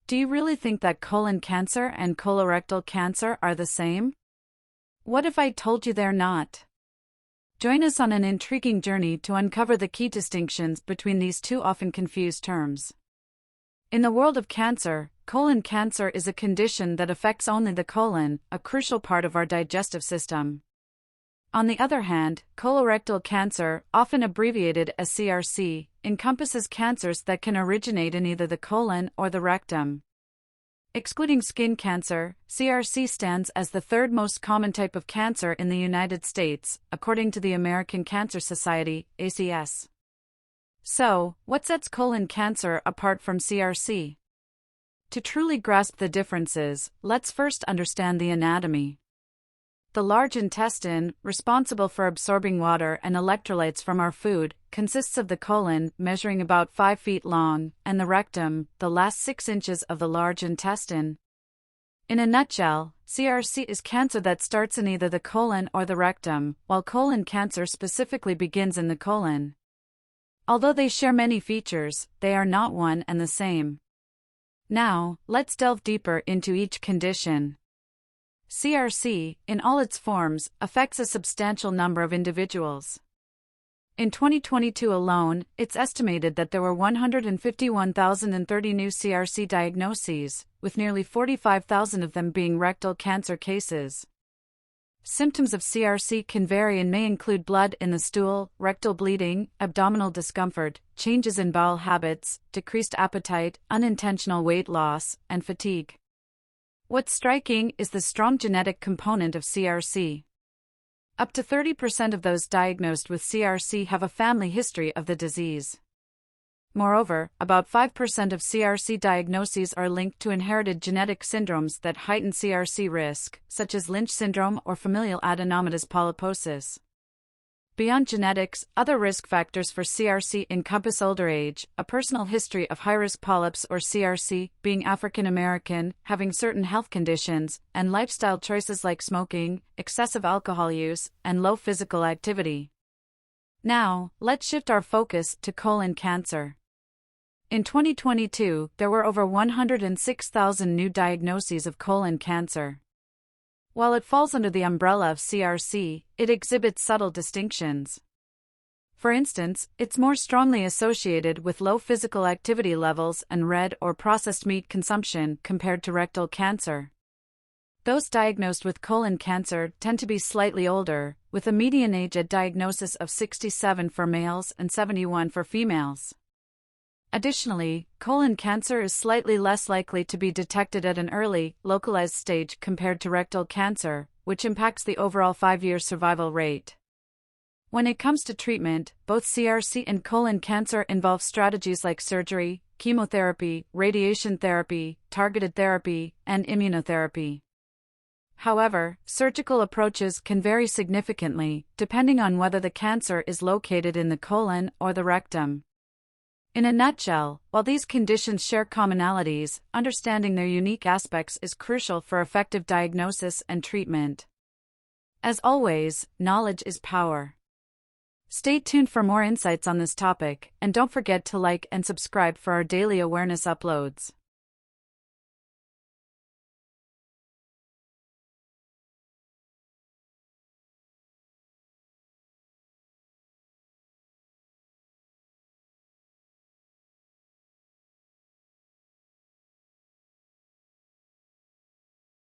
Do you really think that colon cancer and colorectal cancer are the same? What if I told you they're not? Join us on an intriguing journey to uncover the key distinctions between these two often confused terms. In the world of cancer, colon cancer is a condition that affects only the colon, a crucial part of our digestive system. On the other hand, colorectal cancer, often abbreviated as CRC, encompasses cancers that can originate in either the colon or the rectum. Excluding skin cancer, CRC stands as the third most common type of cancer in the United States, according to the American Cancer Society, ACS. So, what sets colon cancer apart from CRC? To truly grasp the differences, let's first understand the anatomy. The large intestine, responsible for absorbing water and electrolytes from our food, consists of the colon, measuring about 5 feet long, and the rectum, the last 6 inches of the large intestine. In a nutshell, CRC is cancer that starts in either the colon or the rectum, while colon cancer specifically begins in the colon. Although they share many features, they are not one and the same. Now, let's delve deeper into each condition. CRC, in all its forms, affects a substantial number of individuals. In 2022 alone, it's estimated that there were 151,030 new CRC diagnoses, with nearly 45,000 of them being rectal cancer cases. Symptoms of CRC can vary and may include blood in the stool, rectal bleeding, abdominal discomfort, changes in bowel habits, decreased appetite, unintentional weight loss, and fatigue. What's striking is the strong genetic component of CRC. Up to 30% of those diagnosed with CRC have a family history of the disease. Moreover, about 5% of CRC diagnoses are linked to inherited genetic syndromes that heighten CRC risk, such as Lynch syndrome or familial adenomatous polyposis. Beyond genetics, other risk factors for CRC encompass older age, a personal history of high-risk polyps or CRC, being African American, having certain health conditions, and lifestyle choices like smoking, excessive alcohol use, and low physical activity. Now, let's shift our focus to colon cancer. In 2022, there were over 106,000 new diagnoses of colon cancer. While it falls under the umbrella of CRC, it exhibits subtle distinctions. For instance, it's more strongly associated with low physical activity levels and red or processed meat consumption compared to rectal cancer. Those diagnosed with colon cancer tend to be slightly older, with a median age at diagnosis of 67 for males and 71 for females. Additionally, colon cancer is slightly less likely to be detected at an early, localized stage compared to rectal cancer, which impacts the overall 5-year survival rate. When it comes to treatment, both CRC and colon cancer involve strategies like surgery, chemotherapy, radiation therapy, targeted therapy, and immunotherapy. However, surgical approaches can vary significantly, depending on whether the cancer is located in the colon or the rectum. In a nutshell, while these conditions share commonalities, understanding their unique aspects is crucial for effective diagnosis and treatment. As always, knowledge is power. Stay tuned for more insights on this topic, and don't forget to like and subscribe for our daily awareness uploads.